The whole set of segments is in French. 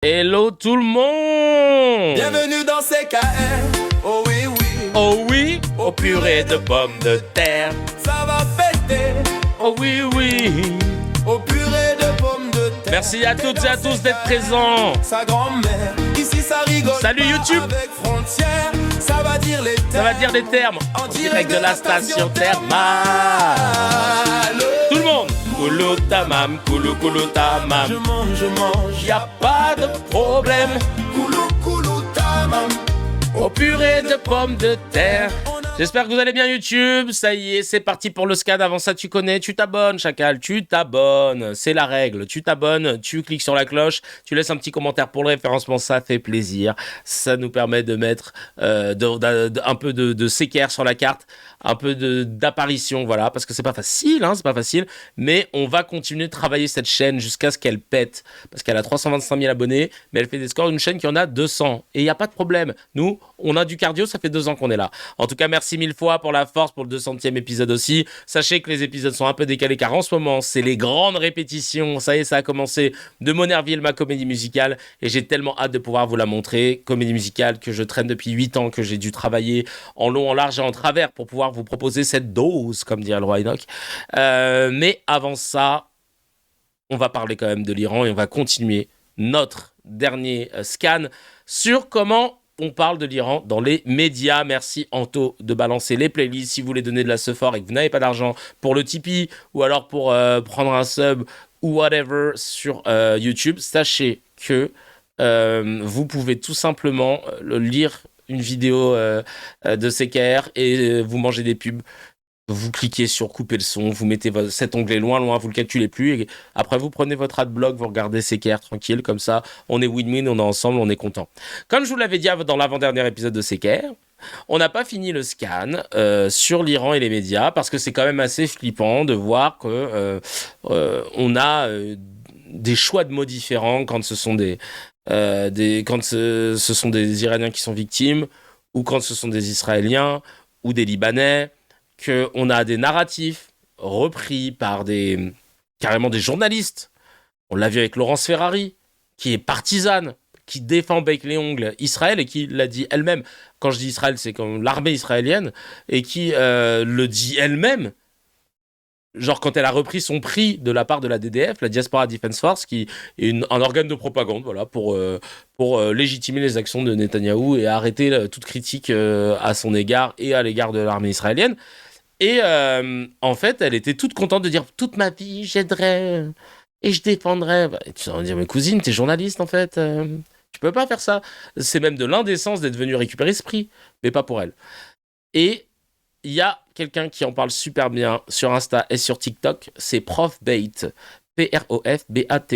Hello tout le monde! Bienvenue dans CKR, oh oui oui, Oh oui, au purée de pommes de terre. ça va péter, Oh oui, oui. au purée de pommes de terre. Merci à toutes et à tous d'être présents. Sa grand-mère, ici ça rigole. Salut pas YouTube. Avec frontières, ça va dire les termes. Ça va dire des termes. En direct de la station thermale. Tout le monde! Koulou tamam, koulou koulou tamam. Je mange, Y a pas de problème. koulou koulou tamam. Au purée de pommes de terre. J'espère que vous allez bien YouTube. Ça y est, c'est parti pour le scan. Avant ça, tu connais, tu t'abonnes, chacal, tu t'abonnes. C'est la règle. Tu t'abonnes, tu cliques sur la cloche, tu laisses un petit commentaire pour le référencement. Ça fait plaisir. Ça nous permet de mettre un peu de séquère sur la carte, un peu d'apparition, voilà, parce que c'est pas facile, c'est pas facile. Mais on va continuer de travailler cette chaîne jusqu'à ce qu'elle pète, parce qu'elle a 325 000 abonnés, mais elle fait des scores d'une chaîne qui en a 200. Et il n'y a pas de problème. Nous, on a du cardio, ça fait 2 ans qu'on est là. En tout cas, merci mille fois pour la force pour le 200e épisode aussi. Sachez que les épisodes sont un peu décalés car en ce moment, c'est les grandes répétitions. Ça y est, ça a commencé de Monerville, ma comédie musicale. Et j'ai tellement hâte de pouvoir vous la montrer. Comédie musicale que je traîne depuis 8 ans, que j'ai dû travailler en long, en large et en travers pour pouvoir vous proposer cette dose, comme dirait le roi Enoch. Mais avant ça, on va parler quand même de l'Iran et on va continuer notre dernier scan sur comment on parle de l'Iran dans les médias. Merci Anto de balancer les playlists. Si vous voulez donner de la sephore et que vous n'avez pas d'argent pour le Tipeee ou alors pour prendre un sub ou whatever sur YouTube, sachez que vous pouvez tout simplement lire une vidéo de CKR et vous mangez des pubs. Vous cliquez sur couper le son, vous mettez cet onglet loin, vous le calculez plus. Et après, vous prenez votre adblock, vous regardez CKR tranquille, comme ça, on est win-win, on est ensemble, on est content. Comme je vous l'avais dit dans l'avant-dernier épisode de CKR, on n'a pas fini le scan sur l'Iran et les médias, parce que c'est quand même assez flippant de voir que on a des choix de mots différents quand ce sont quand ce sont des Iraniens qui sont victimes, ou quand ce sont des Israéliens, ou des Libanais, qu'on a des narratifs repris par carrément des journalistes. On l'a vu avec Laurence Ferrari, qui est partisane, qui défend bec les ongles Israël et qui l'a dit elle-même. Quand je dis Israël, c'est comme l'armée israélienne, et qui le dit elle-même, genre quand elle a repris son prix de la part de la DDF, la Diaspora Defense Force, qui est un organe de propagande, voilà, pour légitimer les actions de Netanyahou et arrêter toute critique à son égard et à l'égard de l'armée israélienne. Et en fait, elle était toute contente de dire « Toute ma vie, j'aiderais et je défendrais. » Tu vas dire « Mais cousine, t'es journaliste en fait. Tu peux pas faire ça. » C'est même de l'indécence d'être venu récupérer ce prix, mais pas pour elle. Et il y a quelqu'un qui en parle super bien sur Insta et sur TikTok, c'est Profbate. Profbate.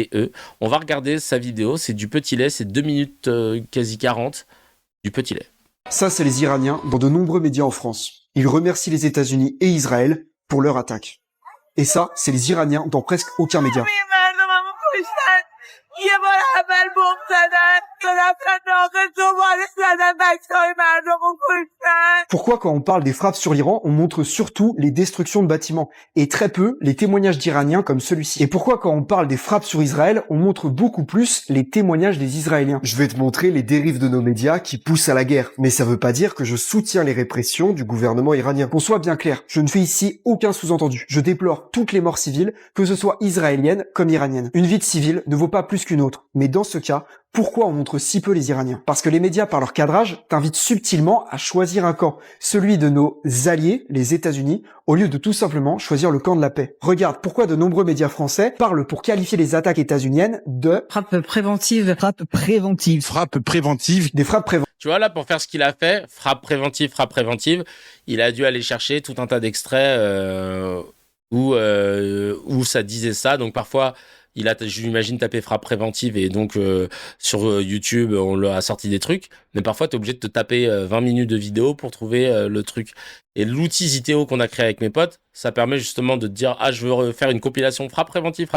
On va regarder sa vidéo, c'est du petit lait, c'est 2 minutes quasi 40, du petit lait. Ça, c'est les Iraniens dans de nombreux médias en France. Ils remercient les États-Unis et Israël pour leur attaque. Et ça, c'est les Iraniens dans presque aucun média. Pourquoi quand on parle des frappes sur l'Iran, on montre surtout les destructions de bâtiments et très peu les témoignages d'Iraniens comme celui-ci? Et pourquoi quand on parle des frappes sur Israël, on montre beaucoup plus les témoignages des Israéliens? Je vais te montrer les dérives de nos médias qui poussent à la guerre, mais ça veut pas dire que je soutiens les répressions du gouvernement iranien. Qu'on soit bien clair, je ne fais ici aucun sous-entendu. Je déplore toutes les morts civiles, que ce soit israéliennes comme iraniennes. Une vie de civil ne vaut pas plus qu'une autre, mais dans ce cas, pourquoi on montre si peu les Iraniens? Parce que les médias, par leur cadrage, t'invitent subtilement à choisir un camp, celui de nos alliés, les États-Unis, au lieu de tout simplement choisir le camp de la paix. Regarde pourquoi de nombreux médias français parlent pour qualifier les attaques états-uniennes de frappe préventive, frappe préventive, frappe préventive, des frappes préventives. Tu vois, là, pour faire ce qu'il a fait, frappe préventive, il a dû aller chercher tout un tas d'extraits où ça disait ça. Donc parfois, il a, je l'imagine, tapé frappe préventive et donc sur YouTube, on lui a sorti des trucs. Mais parfois, tu es obligé de te taper 20 minutes de vidéo pour trouver le truc. Et l'outil Ziteo qu'on a créé avec mes potes, ça permet justement de te dire « Ah, je veux faire une compilation frappe préventive. »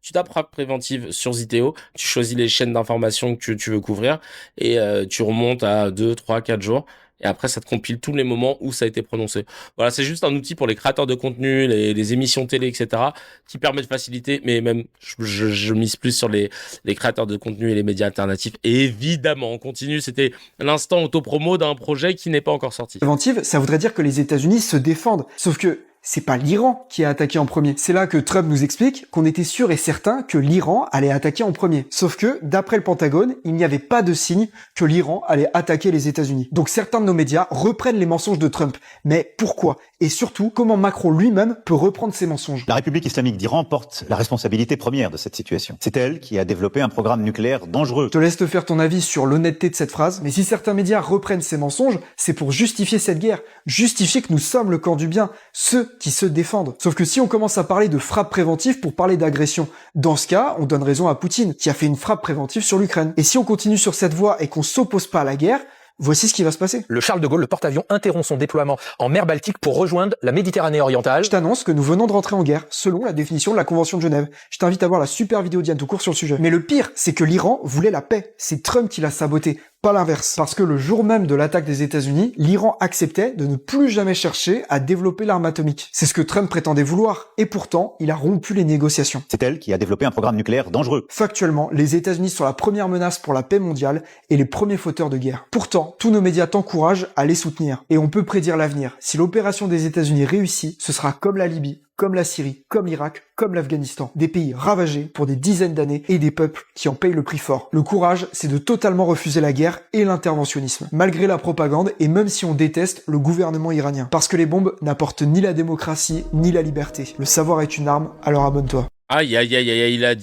Tu tapes frappe préventive sur Ziteo, tu choisis les chaînes d'information que tu veux couvrir et tu remontes à 2, 3, 4 jours. et après ça te compile tous les moments où ça a été prononcé. Voilà, c'est juste un outil pour les créateurs de contenu, les émissions télé, etc., qui permet de faciliter, mais même je mise plus sur les créateurs de contenu et les médias alternatifs. Et évidemment, on continue, c'était l'instant autopromo d'un projet qui n'est pas encore sorti. Préventive, ça voudrait dire que les États-Unis se défendent. Sauf que c'est pas l'Iran qui a attaqué en premier. C'est là que Trump nous explique qu'on était sûr et certain que l'Iran allait attaquer en premier. Sauf que, d'après le Pentagone, il n'y avait pas de signe que l'Iran allait attaquer les États-Unis. Donc certains de nos médias reprennent les mensonges de Trump. Mais pourquoi? Et surtout, comment Macron lui-même peut reprendre ces mensonges? La République islamique d'Iran porte la responsabilité première de cette situation. C'est elle qui a développé un programme nucléaire dangereux. Je te laisse te faire ton avis sur l'honnêteté de cette phrase, mais si certains médias reprennent ces mensonges, c'est pour justifier cette guerre, justifier que nous sommes le camp du bien, ceux qui se défendent. Sauf que si on commence à parler de frappe préventive pour parler d'agression, dans ce cas, on donne raison à Poutine, qui a fait une frappe préventive sur l'Ukraine. Et si on continue sur cette voie et qu'on s'oppose pas à la guerre, voici ce qui va se passer. Le Charles de Gaulle, le porte-avions, interrompt son déploiement en mer Baltique pour rejoindre la Méditerranée orientale. Je t'annonce que nous venons de rentrer en guerre, selon la définition de la Convention de Genève. Je t'invite à voir la super vidéo d'Yann Toucourt sur le sujet. Mais le pire, c'est que l'Iran voulait la paix. C'est Trump qui l'a saboté, pas l'inverse. Parce que le jour même de l'attaque des États-Unis, l'Iran acceptait de ne plus jamais chercher à développer l'arme atomique. C'est ce que Trump prétendait vouloir. Et pourtant, il a rompu les négociations. C'est elle qui a développé un programme nucléaire dangereux. Factuellement, les États-Unis sont la première menace pour la paix mondiale et les premiers fauteurs de guerre. Pourtant, tous nos médias t'encouragent à les soutenir. Et on peut prédire l'avenir. Si l'opération des États-Unis réussit, ce sera comme la Libye, comme la Syrie, comme l'Irak, comme l'Afghanistan. Des pays ravagés pour des dizaines d'années et des peuples qui en payent le prix fort. Le courage, c'est de totalement refuser la guerre et l'interventionnisme, malgré la propagande et même si on déteste le gouvernement iranien. Parce que les bombes n'apportent ni la démocratie ni la liberté. Le savoir est une arme, alors abonne-toi. Aïe, aïe, aïe, aïe, il a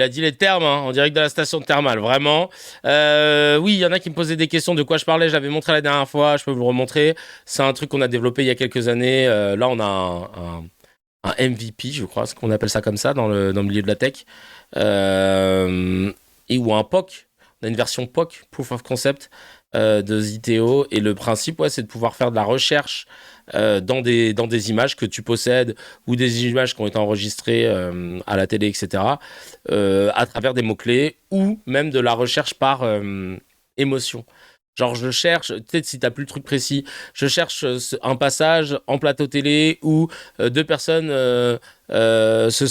dit les termes, hein, en direct de la station thermale, vraiment. Oui, il y en a qui me posaient des questions de quoi je parlais, je l'avais montré la dernière fois, je peux vous le remontrer. C'est un truc qu'on a développé il y a quelques années. Là, on a un MVP, je crois, ce qu'on appelle ça comme ça dans le milieu de la tech. Ou un POC. On a une version POC, Proof of Concept, de Ziteo. Et le principe, ouais, c'est de pouvoir faire de la recherche dans des images que tu possèdes ou des images qui ont été enregistrées à la télé, etc. À travers des mots-clés ou même de la recherche par émotion. Genre, je cherche, peut-être si t'as plus le truc précis, je cherche un passage en plateau télé où deux personnes se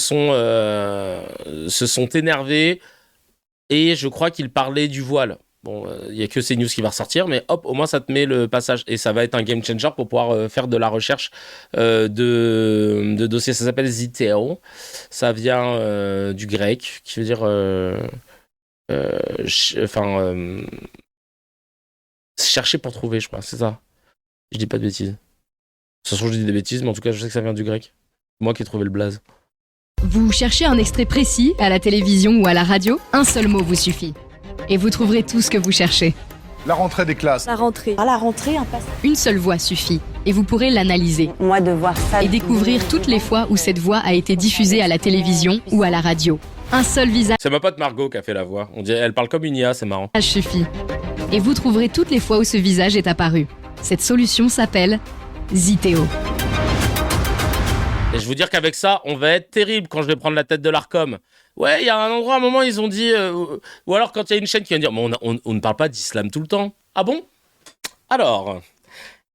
sont énervées et je crois qu'ils parlaient du voile. Bon, il n'y a que CNews qui va ressortir, mais hop, au moins ça te met le passage. Et ça va être un game changer pour pouvoir faire de la recherche de dossiers. Ça s'appelle Ziteo. Ça vient du grec, qui veut dire... chercher pour trouver, je crois, c'est ça. Je dis pas de bêtises. Ça se trouve, je dis des bêtises, mais en tout cas, je sais que ça vient du grec. Moi qui ai trouvé le blaze. Vous cherchez un extrait précis à la télévision ou à la radio? Un seul mot vous suffit. Et vous trouverez tout ce que vous cherchez. La rentrée des classes. La rentrée. À la rentrée, un passe. Une seule voix suffit. Et vous pourrez l'analyser. Moi, de voir ça. Et découvrir toutes les fois où cette voix a été diffusée à la télévision ou à la radio. Un seul visage C'est ma pote Margot qui a fait la voix. On dirait, elle parle comme une IA, c'est marrant. suffit. Et vous trouverez toutes les fois où ce visage est apparu. Cette solution s'appelle Ziteo. Et je vous dire qu'avec ça, on va être terrible quand je vais prendre la tête de l'Arcom. Ouais, il y a un endroit, à un moment, ils ont dit... ou alors quand il y a une chaîne qui va dire, mais on ne parle pas d'islam tout le temps. Ah bon? Alors,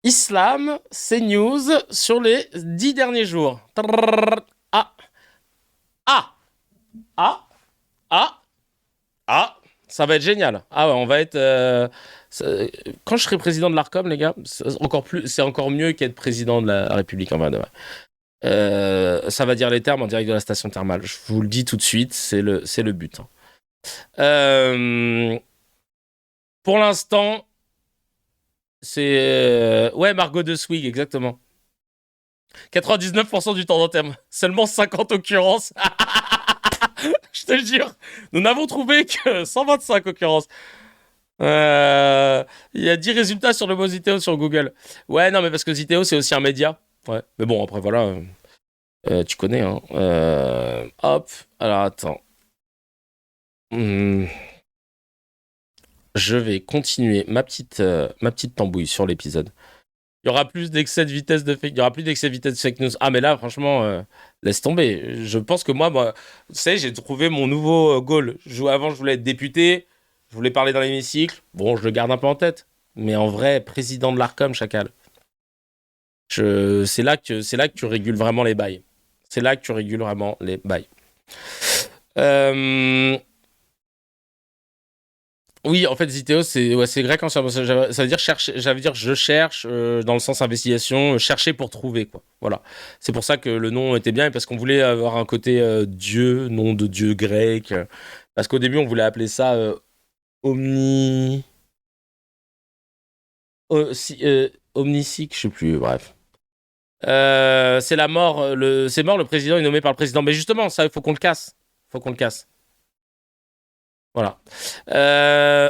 islam, c'est news sur les 10 derniers jours. Ça va être génial. Ah ouais, on va être... quand je serai président de l'Arcom, les gars, c'est encore mieux qu'être président de la République en vrai de vrai. Ça va dire les termes en direct de la station thermale. Je vous le dis tout de suite, c'est le but. Pour l'instant, c'est... ouais, Margot de Swig, exactement. 99% du temps d'antenne. Seulement 50 occurrences. Je te le jure. Nous n'avons trouvé que 125 occurrences. Il y a 10 résultats sur le mot Ziteo sur Google. Ouais, non, mais parce que Ziteo, c'est aussi un média. Ouais, mais bon, après, voilà. Tu connais, hein. Hop. Alors, attends. Je vais continuer ma petite tambouille sur l'épisode. Il y aura plus d'excès de vitesse de fake. Il y aura plus d'excès de vitesse de fake news. Ah, mais là, franchement, laisse tomber. Je pense que moi, tu sais, j'ai trouvé mon nouveau goal. Avant, je voulais être député. Je voulais parler dans l'hémicycle. Bon, je le garde un peu en tête. Mais en vrai, président de l'Arcom, chacal. C'est là que tu régules vraiment les bails. C'est là que tu régules vraiment les bails. Oui, en fait, Zithéo, c'est grec ancien. Ça veut dire chercher. Ça veut dire je cherche dans le sens investigation, chercher pour trouver, quoi. Voilà. C'est pour ça que le nom était bien et parce qu'on voulait avoir un côté dieu, nom de dieu grec. Parce qu'au début, on voulait appeler ça omni. Omniscique, je sais plus. Bref. C'est la mort. C'est mort. Le président est nommé par le président. Mais justement, ça, il faut qu'on le casse. Voilà.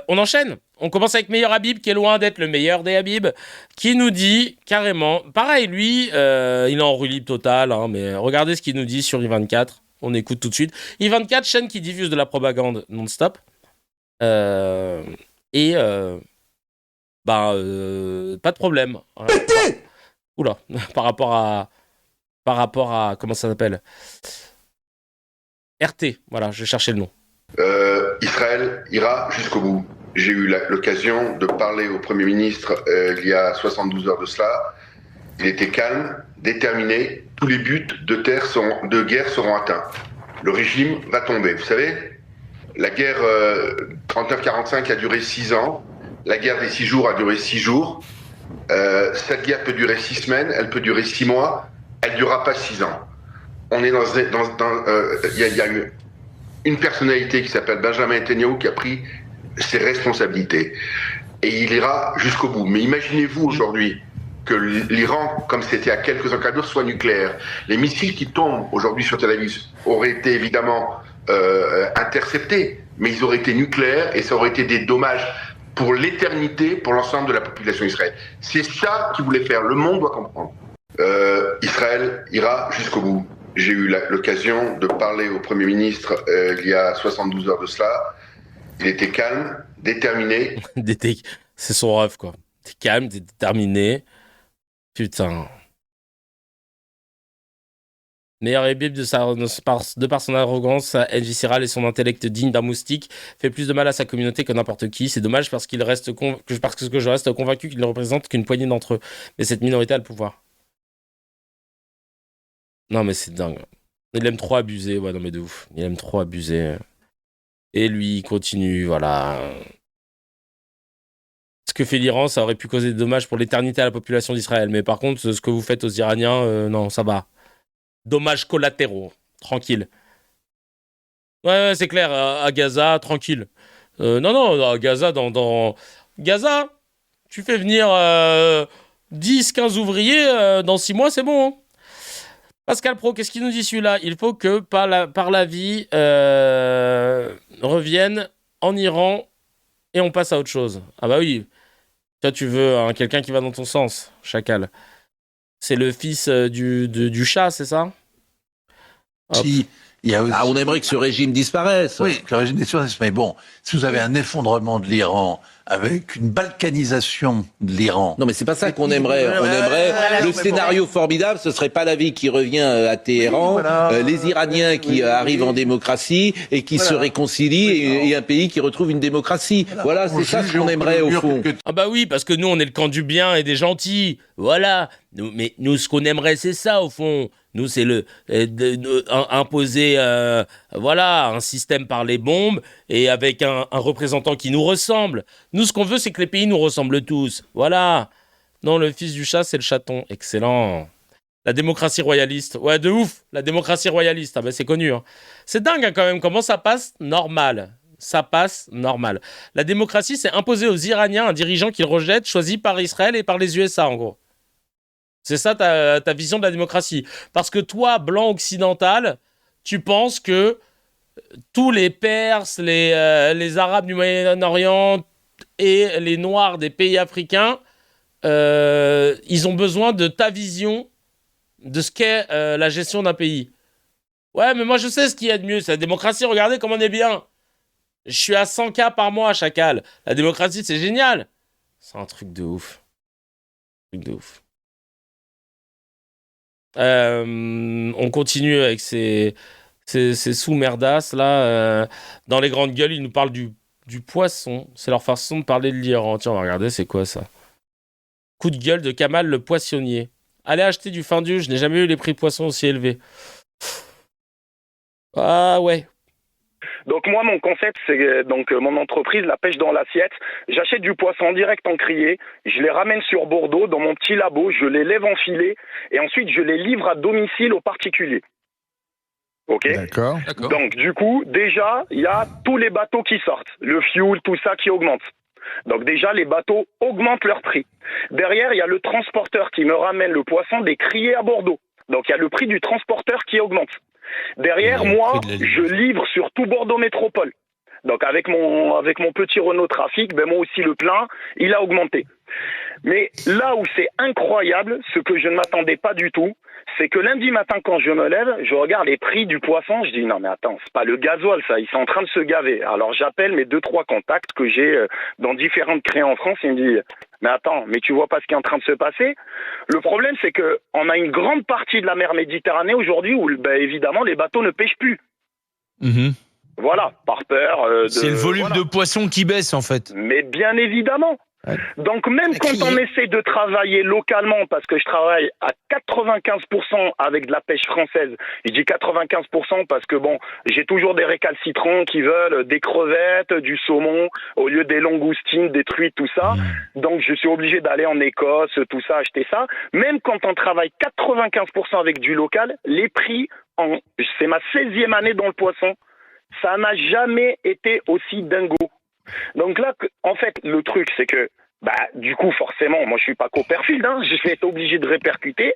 On enchaîne. On commence avec Meilleur Habib, qui est loin d'être le meilleur des Habib, qui nous dit carrément, pareil, lui, il est en roue libre totale, hein, mais regardez ce qu'il nous dit sur I24. On écoute tout de suite. I24, chaîne qui diffuse de la propagande non-stop. Pas de problème. Oula, par rapport à comment ça s'appelle? RT, voilà, je cherchais le nom. Israël ira jusqu'au bout. J'ai eu l'occasion de parler au Premier ministre il y a 72 heures de cela. Il était calme, déterminé. Tous les buts de guerre seront atteints. Le régime va tomber. Vous savez, la guerre 39-45 a duré 6 ans. La guerre des 6 jours a duré 6 jours. Cette guerre peut durer 6 semaines, elle peut durer 6 mois. Elle ne durera pas 6 ans. On est il y a une personnalité qui s'appelle Benjamin Netanyahu qui a pris ses responsabilités. Et il ira jusqu'au bout. Mais imaginez-vous aujourd'hui que l'Iran, comme c'était à quelques encadrures, soit nucléaire. Les missiles qui tombent aujourd'hui sur Tel Aviv auraient été évidemment interceptés, mais ils auraient été nucléaires et ça aurait été des dommages pour l'éternité, pour l'ensemble de la population israélienne. C'est ça qu'il voulait faire. Le monde doit comprendre. Israël ira jusqu'au bout. J'ai eu l'occasion de parler au Premier ministre il y a 72 heures de cela. Il était calme, déterminé. C'est son rêve, quoi. T'es calme, t'es déterminé. Putain. Meilleur Habib de par son arrogance, sa haine viscérale et son intellect digne d'un moustique fait plus de mal à sa communauté que n'importe qui. C'est dommage parce que je reste convaincu qu'il ne représente qu'une poignée d'entre eux. Mais cette minorité a le pouvoir. Non, mais c'est dingue. Il aime trop abuser. Ouais, non, mais de ouf. Il aime trop abuser. Et lui, il continue, voilà. Ce que fait l'Iran, ça aurait pu causer des dommages pour l'éternité à la population d'Israël. Mais par contre, ce que vous faites aux Iraniens, non, ça va. Dommages collatéraux. Tranquille. Ouais, c'est clair. À Gaza, tranquille. Non, à Gaza, dans Gaza, tu fais venir 10-15 ouvriers, dans 6 mois, c'est bon, hein. Pascal Pro, qu'est-ce qu'il nous dit celui-là? Il faut que par la vie revienne en Iran et on passe à autre chose. Ah bah oui. Toi, tu veux quelqu'un qui va dans ton sens, chacal. C'est le fils du chat, c'est ça? Si, il y a aussi... on aimerait que ce régime disparaisse. Oui, que le régime disparaisse. Mais bon, si vous avez un effondrement de l'Iran avec une balkanisation de l'Iran. Non, mais c'est pas ça qu'on aimerait. On aimerait le scénario formidable. Ce serait Pahlavi qui revient à Téhéran, les Iraniens qui arrivent en démocratie et qui se réconcilient et un pays qui retrouve une démocratie. Voilà, c'est ça ce qu'on aimerait au fond. Ah bah oui, parce que nous on est le camp du bien et des gentils. Voilà. Mais nous ce qu'on aimerait c'est ça au fond. Nous, c'est imposer un système par les bombes et avec un représentant qui nous ressemble. Nous, ce qu'on veut, c'est que les pays nous ressemblent tous. Voilà. Non, le fils du chat, c'est le chaton. Excellent. La démocratie royaliste. Ouais, de ouf. La démocratie royaliste. Ah ben, c'est connu. Hein. C'est dingue, hein, quand même, comment ça passe normal. Ça passe normal. La démocratie, c'est imposer aux Iraniens un dirigeant qu'ils rejettent, choisi par Israël et par les USA, en gros. C'est ça ta vision de la démocratie. Parce que toi, blanc occidental, tu penses que tous les Perses, les Arabes du Moyen-Orient et les Noirs des pays africains, ils ont besoin de ta vision de ce qu'est la gestion d'un pays. Ouais, mais moi je sais ce qu'il y a de mieux. C'est la démocratie, regardez comme on est bien. Je suis à 100K par mois, chacal. La démocratie, c'est génial. C'est un truc de ouf. On continue avec ces sous-merdasses là. Dans les grandes gueules, ils nous parlent du du poisson. C'est leur façon de parler de l'Iran. Tiens, on va regarder, c'est quoi ça? Coup de gueule de Kamal le poissonnier. Allez acheter du Findus, je n'ai jamais eu les prix de poisson aussi élevés. Ah ouais. Donc moi, mon concept, c'est donc mon entreprise, la pêche dans l'assiette. J'achète du poisson en direct en criée, je les ramène sur Bordeaux dans mon petit labo, je les lève en filet et ensuite je les livre à domicile aux particuliers. Ok. D'accord. Donc du coup, déjà, il y a tous les bateaux qui sortent, le fuel, tout ça qui augmente. Donc déjà, les bateaux augmentent leur prix. Derrière, il y a le transporteur qui me ramène le poisson des criées à Bordeaux. Donc il y a le prix du transporteur qui augmente. Derrière, moi, je livre sur tout Bordeaux Métropole. Donc avec mon petit Renault Trafic, ben moi aussi le plein, il a augmenté. Mais là où c'est incroyable, ce que je ne m'attendais pas du tout, c'est que lundi matin quand je me lève, je regarde les prix du poisson, je dis non mais attends, c'est pas le gasoil ça, ils sont en train de se gaver. Alors j'appelle mes 2-3 contacts que j'ai dans différentes créées en France, ils me disent mais attends, mais tu vois pas ce qui est en train de se passer? Le problème c'est que on a une grande partie de la mer Méditerranée aujourd'hui où ben, évidemment les bateaux ne pêchent plus. Voilà, par peur c'est le volume de poissons qui baisse en fait. Mais bien évidemment. Donc même quand on essaie de travailler localement, parce que je travaille à 95% avec de la pêche française, je dis 95% parce que bon, j'ai toujours des récalcitrants qui veulent des crevettes, du saumon, au lieu des langoustines, des truites, tout ça. Donc je suis obligé d'aller en Écosse, tout ça, acheter ça. Même quand on travaille 95% avec du local, les prix, c'est ma 16e année dans le poisson, ça n'a jamais été aussi dingo. Donc là, en fait, le truc, c'est que, bah, du coup, forcément, moi, je suis pas Copperfield, hein, je vais être obligé de répercuter.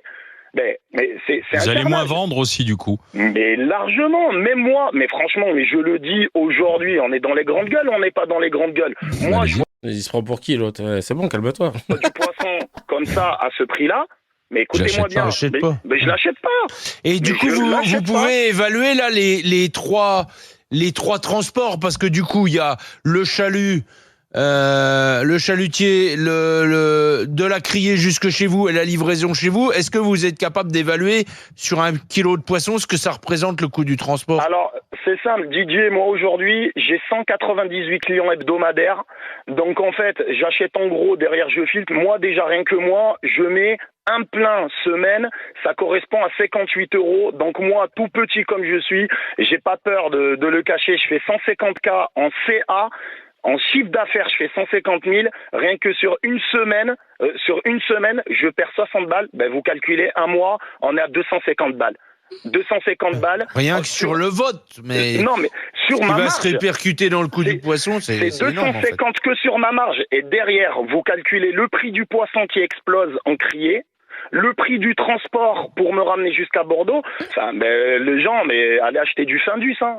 Mais c'est Vous allez moins vendre aussi, du coup. Mais largement, même moi. Mais franchement, mais je le dis aujourd'hui, on est dans les grandes gueules, on n'est pas dans les grandes gueules. Moi, Il se prend pour qui, l'autre? C'est bon, calme-toi. Du poisson comme ça, à ce prix-là, mais écoutez-moi bien. Mais je l'achète pas. Et du coup, vous pouvez évaluer là les trois transports, parce que du coup il y a le chalut, le chalutier, de la criée jusque chez vous et la livraison chez vous. Est-ce que vous êtes capable d'évaluer sur 1 kilo de poisson ce que ça représente le coût du transport? Alors c'est simple, Didier, moi aujourd'hui j'ai 198 clients hebdomadaires, donc en fait j'achète en gros, derrière je filtre, moi déjà rien que moi je mets un plein semaine, ça correspond à 58 €. Donc moi, tout petit comme je suis, j'ai pas peur de le cacher. Je fais 150K en CA. En chiffre d'affaires, je fais 150 000. Rien que sur une semaine, je perds 60 balles. Ben, vous calculez un mois, on est à 250 balles. 250 balles. Rien que sur le vote, mais non, mais sur ma marge, va se répercuter dans le coût du poisson, c'est 250 énorme, en fait. que sur ma marge. Et derrière, vous calculez le prix du poisson qui explose en criée, le prix du transport pour me ramener jusqu'à Bordeaux. Enfin, les gens, mais allez acheter du Findus, hein.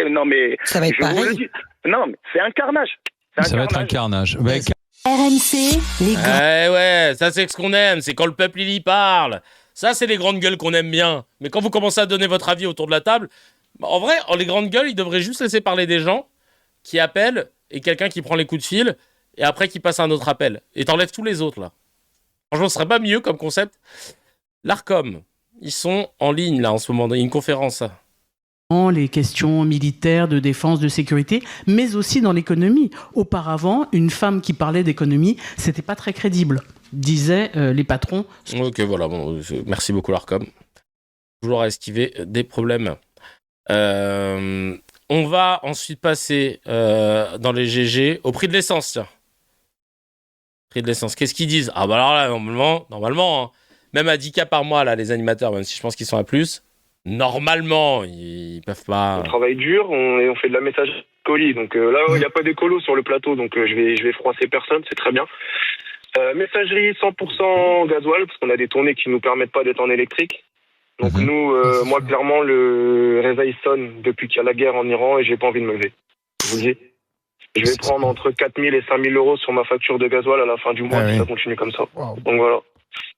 Non, mais ça va être pareil. Non, mais c'est un carnage. Ça va être un carnage. RMC, les grands. Ouais, ça c'est ce qu'on aime, c'est quand le peuple il y parle. Ça c'est les grandes gueules qu'on aime bien. Mais quand vous commencez à donner votre avis autour de la table, en vrai, les grandes gueules, ils devraient juste laisser parler des gens qui appellent et quelqu'un qui prend les coups de fil et après qui passe un autre appel. Et t'enlèves tous les autres là. Franchement, ce serait pas mieux comme concept. L'Arcom, ils sont en ligne là en ce moment, il y a une conférence. Les questions militaires, de défense, de sécurité, mais aussi dans l'économie. Auparavant, une femme qui parlait d'économie, c'était pas très crédible, disaient les patrons. Ok, voilà, bon, merci beaucoup l'Arcom. Toujours à esquiver des problèmes. On va ensuite passer dans les GG au prix de l'essence, tiens. Prix de l'essence, qu'est-ce qu'ils disent? Ah bah alors là, normalement, hein, même à 10K par mois, là, les animateurs, même si je pense qu'ils sont à plus, normalement, ils peuvent pas... On travaille dur, on fait de la messagerie colis, donc là, il n'y a pas d'écolo sur le plateau, donc je vais froisser personne, c'est très bien. Messagerie 100% gasoil, parce qu'on a des tournées qui nous permettent pas d'être en électrique. Donc nous, moi, clairement, le réveil sonne depuis qu'il y a la guerre en Iran et j'ai pas envie de me lever. Je vous le dis. Je vais prendre entre 4 000 et 5 000 euros sur ma facture de gasoil à la fin du mois si ça continue comme ça. Wow. Donc voilà.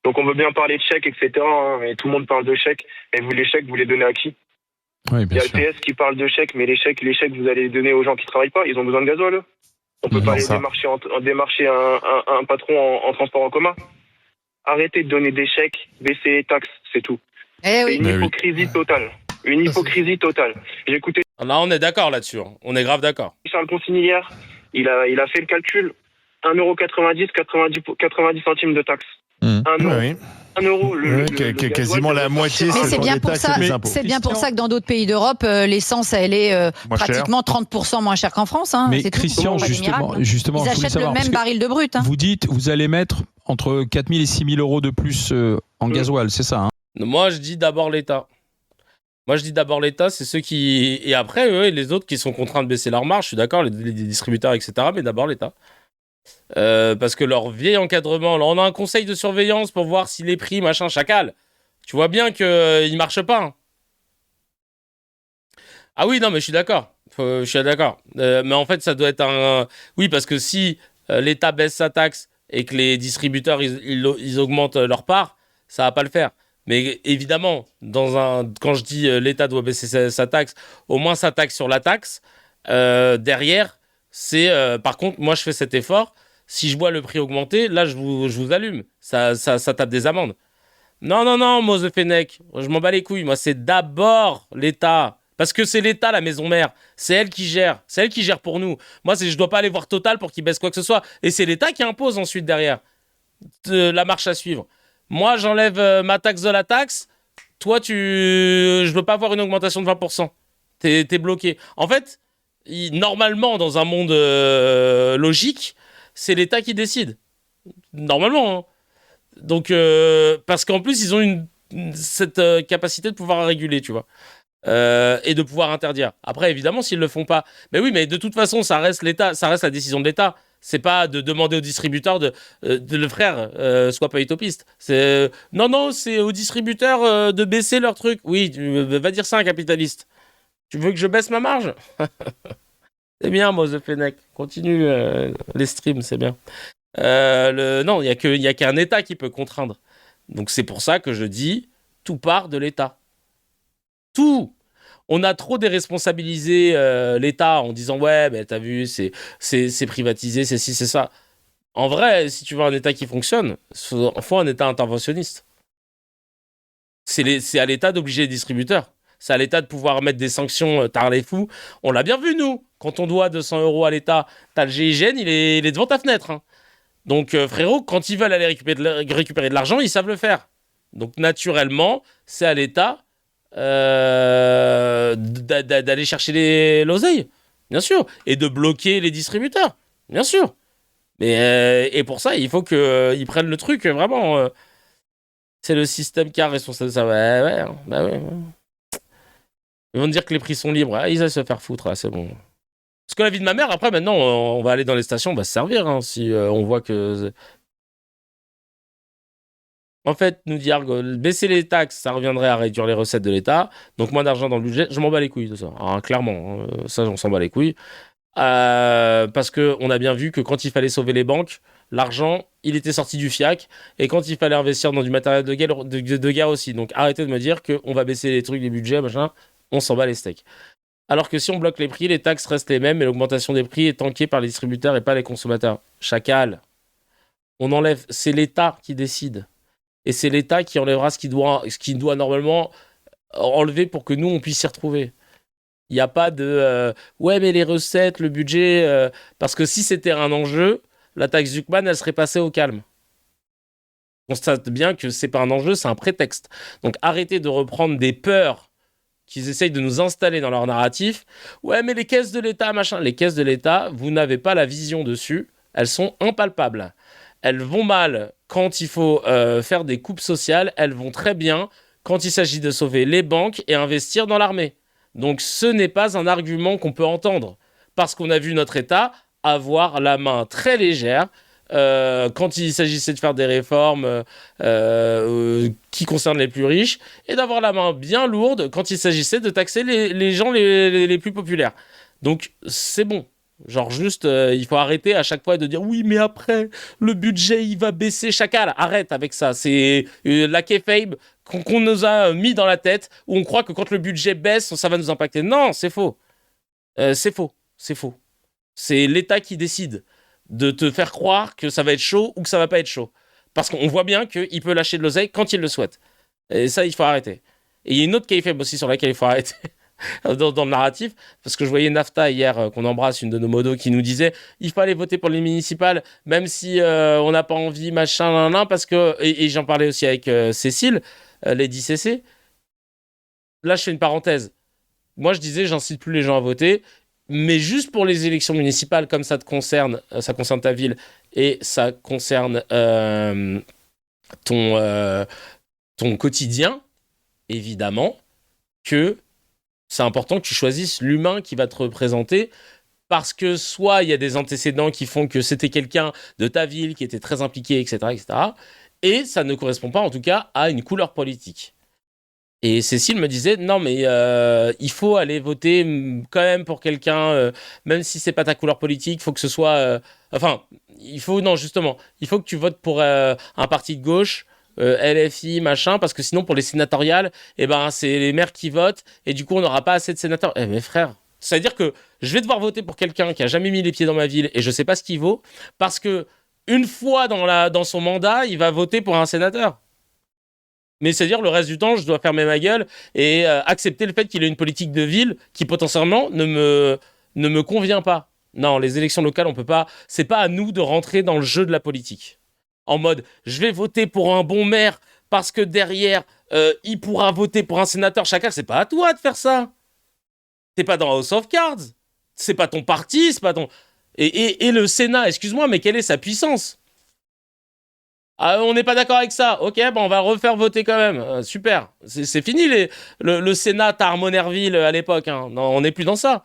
Donc on veut bien parler de chèques, etc. Hein, et tout le monde parle de chèques. Et vous, les chèques, vous les donnez à qui? Oui, il y a le PS qui parle de chèques, mais les chèques, vous allez les donner aux gens qui travaillent pas. Ils ont besoin de gasoil. On peut pas aller démarcher un patron en transport en commun. Arrêtez de donner des chèques, baisser les taxes, c'est tout. C'est une hypocrisie totale. Une hypocrisie totale. J'ai écouté... Là, on est d'accord là-dessus. On est grave d'accord. Charles Consigny hier, il a fait le calcul. 1,90 €, 90 centimes de taxes. 1 euro. Oui. 1 euro. Quasiment la moitié. Mais c'est bien pour ça. C'est bien pour ça que dans d'autres pays d'Europe, l'essence elle est pratiquement 30% moins chère qu'en France. Hein. Mais Christian, justement, ils achètent le même baril de brut. Hein. Vous dites, vous allez mettre entre 4 000 et 6 000 euros de plus en gasoil, c'est ça, hein? Moi, je dis d'abord l'État. C'est ceux qui... Et après, eux, les autres qui sont contraints de baisser leur marge, je suis d'accord, les distributeurs, etc. Mais d'abord l'État. Parce que leur vieil encadrement, là, on a un conseil de surveillance pour voir si les prix, machin, chacal. Tu vois bien qu'ils marchent pas. Hein. Ah oui, non, mais je suis d'accord. Mais en fait, ça doit être un... Oui, parce que si l'État baisse sa taxe et que les distributeurs, ils augmentent leur part, ça va pas le faire. Mais évidemment, quand je dis l'État doit baisser sa taxe, au moins sa taxe sur la taxe, derrière, c'est... par contre, moi, je fais cet effort. Si je vois le prix augmenter, là, je vous allume. Ça tape des amendes. Non, Mose Fennec, je m'en bats les couilles. Moi, c'est d'abord l'État. Parce que c'est l'État, la maison mère. C'est elle qui gère. C'est elle qui gère pour nous. Moi, je dois pas aller voir Total pour qu'il baisse quoi que ce soit. Et c'est l'État qui impose ensuite derrière la marche à suivre. Moi, j'enlève ma taxe de la taxe. Toi, je veux pas avoir une augmentation de 20%. T'es bloqué. En fait, normalement, dans un monde logique, c'est l'État qui décide. Normalement. Hein. Donc, parce qu'en plus, ils ont cette capacité de pouvoir réguler, tu vois. Et de pouvoir interdire. Après, évidemment, s'ils le font pas. Mais oui, mais de toute façon, ça reste l'État, ça reste la décision de l'État. C'est pas de demander aux distributeurs de le frère, sois pas utopiste. Non, c'est aux distributeurs de baisser leur truc. Oui, va dire ça à un capitaliste. Tu veux que je baisse ma marge? C'est bien, Mose Fennec. Continue les streams, c'est bien. Non, il y a qu'un État qui peut contraindre. Donc c'est pour ça que je dis, tout part de l'État. Tout. On a trop déresponsabilisé l'État en disant ouais, ben t'as vu, c'est privatisé, c'est ci, c'est ça. En vrai, si tu veux un État qui fonctionne, il faut un État interventionniste. C'est à l'État d'obliger les distributeurs. C'est à l'État de pouvoir mettre des sanctions tard les fous. On l'a bien vu, nous. Quand on doit 200 € à l'État, t'as le GIGN, il est devant ta fenêtre. Hein. Donc, frérot, quand ils veulent aller récupérer de l'argent, ils savent le faire. Donc, naturellement, c'est à l'État d'aller chercher l'oseille, bien sûr, et de bloquer les distributeurs, bien sûr. Mais, et pour ça, il faut qu'ils prennent le truc, vraiment. C'est le système qui a responsable de ça. Ouais. Ils vont dire que les prix sont libres. Ah, ils allaient se faire foutre, là, c'est bon. Parce que la vie de ma mère, après, maintenant, on va aller dans les stations, on va se servir, hein, si on voit que... En fait, nous dire baisser les taxes, ça reviendrait à réduire les recettes de l'État. Donc, moins d'argent dans le budget. Je m'en bats les couilles de ça. Alors, clairement, ça, on s'en bat les couilles. Parce qu'on a bien vu que quand il fallait sauver les banques, l'argent, il était sorti du FIAC. Et quand il fallait investir dans du matériel de guerre aussi. Donc, arrêtez de me dire qu'on va baisser les trucs, les budgets, machin. On s'en bat les steaks. Alors que si on bloque les prix, les taxes restent les mêmes et l'augmentation des prix est tankée par les distributeurs et pas les consommateurs. Chacal. On enlève. C'est l'État qui décide. Et c'est l'État qui enlèvera ce qu'il doit normalement enlever pour que nous, on puisse s'y retrouver. Il n'y a pas de... ouais, mais les recettes, le budget... parce que si c'était un enjeu, la taxe Zuckman, elle serait passée au calme. On constate bien que c'est pas un enjeu, c'est un prétexte. Donc arrêtez de reprendre des peurs qu'ils essayent de nous installer dans leur narratif. Ouais, mais les caisses de l'État, machin. Les caisses de l'État, vous n'avez pas la vision dessus. Elles sont impalpables. Elles vont mal quand il faut faire des coupes sociales. Elles vont très bien quand il s'agit de sauver les banques et investir dans l'armée. Donc ce n'est pas un argument qu'on peut entendre. Parce qu'on a vu notre État avoir la main très légère quand il s'agissait de faire des réformes qui concernent les plus riches et d'avoir la main bien lourde quand il s'agissait de taxer les gens les plus populaires. Donc c'est bon. Genre juste, il faut arrêter à chaque fois de dire oui, mais après, le budget, il va baisser. Chacal, arrête avec ça. C'est la kayfabe qu'on nous a mis dans la tête où on croit que quand le budget baisse, ça va nous impacter. Non, c'est faux. C'est faux. C'est l'État qui décide de te faire croire que ça va être chaud ou que ça va pas être chaud. Parce qu'on voit bien qu'il peut lâcher de l'oseille quand il le souhaite. Et ça, il faut arrêter. Et il y a une autre kayfabe aussi sur laquelle il faut arrêter. dans le narratif, parce que je voyais Nafta hier, qu'on embrasse, une de nos modos, qui nous disait il fallait voter pour les municipales, même si on n'a pas envie, machin, parce que... Et j'en parlais aussi avec Cécile, Lady CC. Là, je fais une parenthèse. Moi, je disais, j'incite plus les gens à voter, mais juste pour les élections municipales, comme ça concerne ta ville, et ça concerne ton quotidien, évidemment, que c'est important que tu choisisses l'humain qui va te représenter, parce que soit il y a des antécédents qui font que c'était quelqu'un de ta ville qui était très impliqué, etc., et ça ne correspond pas, en tout cas, à une couleur politique. Et Cécile me disait, non, mais il faut aller voter quand même pour quelqu'un, même si c'est pas ta couleur politique, il faut que ce soit... il faut que tu votes pour un parti de gauche, LFI, machin, parce que sinon, pour les sénatoriales, c'est les maires qui votent, et du coup, on n'aura pas assez de sénateurs. Eh, mes frères, c'est-à-dire que je vais devoir voter pour quelqu'un qui a jamais mis les pieds dans ma ville, et je sais pas ce qu'il vaut, parce que une fois dans son mandat, il va voter pour un sénateur. Mais c'est-à-dire, le reste du temps, je dois fermer ma gueule et accepter le fait qu'il ait une politique de ville qui, potentiellement, ne me convient pas. Non, les élections locales, on peut pas... C'est pas à nous de rentrer dans le jeu de la politique. En mode, je vais voter pour un bon maire parce que derrière, il pourra voter pour un sénateur chacal. C'est pas à toi de faire ça. T'es pas dans House of Cards. C'est pas ton parti, c'est pas ton... Et le Sénat, excuse-moi, mais quelle est sa puissance ? Ah, on n'est pas d'accord avec ça. Ok, on va refaire voter quand même. Super. C'est fini le Sénat Tarmonerville à l'époque. Hein. Non, on n'est plus dans ça.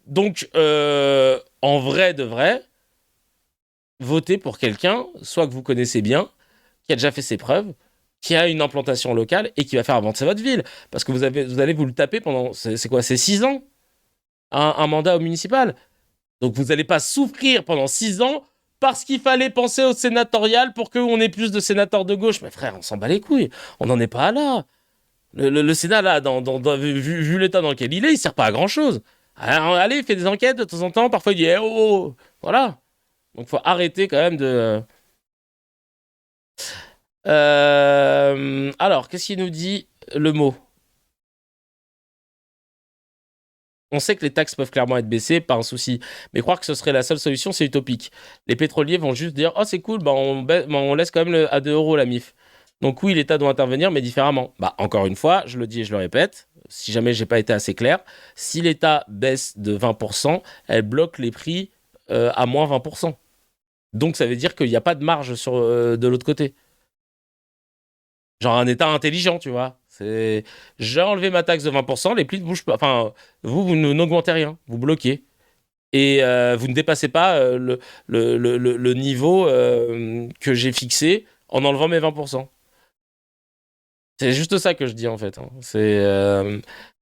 Donc, en vrai de vrai, votez pour quelqu'un, soit que vous connaissez bien, qui a déjà fait ses preuves, qui a une implantation locale et qui va faire avancer votre ville. Parce que vous allez vous le taper pendant... C'est quoi ? C'est 6 ans un mandat au municipal. Donc, vous n'allez pas souffrir pendant 6 ans parce qu'il fallait penser au sénatorial pour qu'on ait plus de sénateurs de gauche. Mais frère, on s'en bat les couilles. On n'en est pas là. Le Sénat, là, vu l'état dans lequel il sert pas à grand-chose. Alors, allez, il fait des enquêtes de temps en temps. Parfois, il dit oh. Voilà. Donc, il faut arrêter quand même de... Alors, qu'est-ce qu'il nous dit, le mot ? On sait que les taxes peuvent clairement être baissées, pas un souci. Mais croire que ce serait la seule solution, c'est utopique. Les pétroliers vont juste dire « Oh, c'est cool, on laisse quand même à 2 € la MIF. » Donc oui, l'État doit intervenir, mais différemment. Encore une fois, je le dis et je le répète, si jamais j'ai pas été assez clair, si l'État baisse de 20%, elle bloque les prix à moins 20%. Donc ça veut dire qu'il n'y a pas de marge de l'autre côté. Genre un État intelligent, tu vois. J'ai enlevé ma taxe de 20%, les prix ne bougent pas. Enfin, vous n'augmentez rien, vous bloquez. Et vous ne dépassez pas le niveau que j'ai fixé en enlevant mes 20%. C'est juste ça que je dis, en fait. Hein.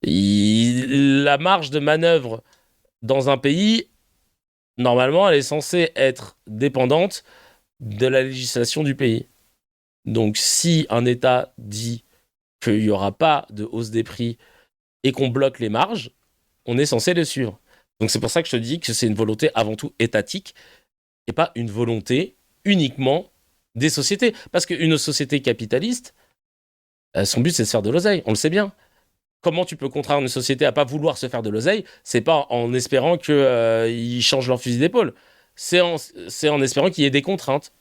La marge de manœuvre dans un pays, normalement, elle est censée être dépendante de la législation du pays. Donc, si un État dit qu'il n'y aura pas de hausse des prix et qu'on bloque les marges, on est censé les suivre. Donc, c'est pour ça que je te dis que c'est une volonté avant tout étatique et pas une volonté uniquement des sociétés. Parce qu'une société capitaliste, son but, c'est de se faire de l'oseille. On le sait bien. Comment tu peux contraindre une société à pas vouloir se faire de l'oseille ? C'est pas en espérant qu'ils changent leur fusil d'épaule. C'est en espérant qu'il y ait des contraintes.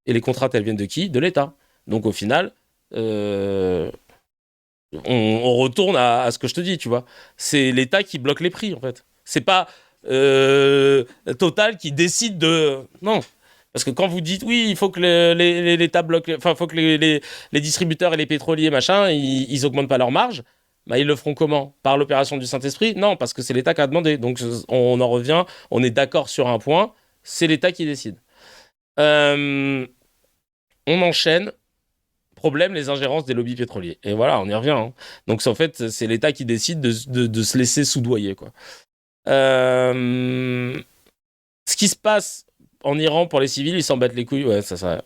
Et les contraintes, elles viennent de qui ? De l'État. Donc au final, on retourne à ce que je te dis, tu vois. C'est l'État qui bloque les prix, en fait. C'est pas Total qui décide de... Non. Parce que quand vous dites, oui, il faut que l'État bloque... Enfin, il faut que les distributeurs et les pétroliers, machin, ils augmentent pas leur marge. Ils le feront comment ? Par l'opération du Saint-Esprit ? Non, parce que c'est l'État qui a demandé. Donc on en revient, on est d'accord sur un point, c'est l'État qui décide. On enchaîne. Problème, les ingérences des lobbies pétroliers. Et voilà, on y revient. Hein. Donc, en fait, c'est l'État qui décide de se laisser soudoyer, quoi. Ce qui se passe en Iran pour les civils, ils s'en battent les couilles. Ouais, ça.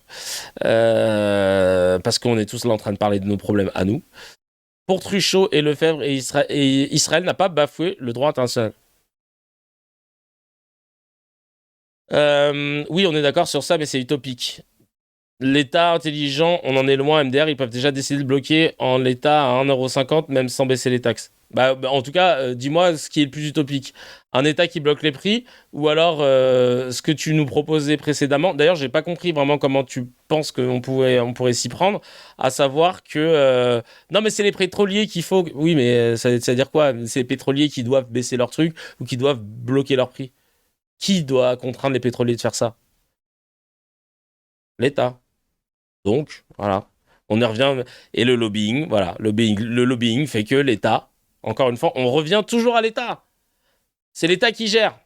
Parce qu'on est tous là en train de parler de nos problèmes à nous. Pour Truchot et Lefebvre et Israël n'a pas bafoué le droit international. Oui, on est d'accord sur ça, mais c'est utopique. L'État intelligent, on en est loin, MDR, ils peuvent déjà décider de bloquer en l'État à 1,50 €, même sans baisser les taxes. En tout cas, dis-moi ce qui est le plus utopique. Un État qui bloque les prix ou alors ce que tu nous proposais précédemment. D'ailleurs, j'ai pas compris vraiment comment tu penses qu'on pourrait s'y prendre, à savoir que non, mais c'est les pétroliers qu'il faut. Oui, mais ça veut dire quoi? C'est les pétroliers qui doivent baisser leurs trucs ou qui doivent bloquer leurs prix? Qui doit contraindre les pétroliers de faire ça? L'État. Donc, voilà. On y revient. Et le lobbying, voilà. Le lobbying fait que l'État, encore une fois, on revient toujours à l'État. C'est l'État qui gère.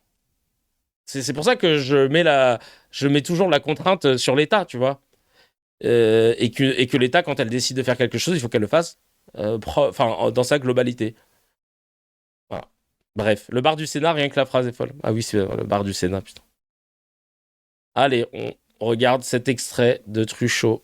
C'est pour ça que je mets toujours la contrainte sur l'État, tu vois. Et que l'État, quand elle décide de faire quelque chose, il faut qu'elle le fasse dans sa globalité. Voilà. Bref, le bar du Sénat, rien que la phrase est folle. Ah oui, c'est le bar du Sénat, putain. Allez, on regarde cet extrait de Truchot.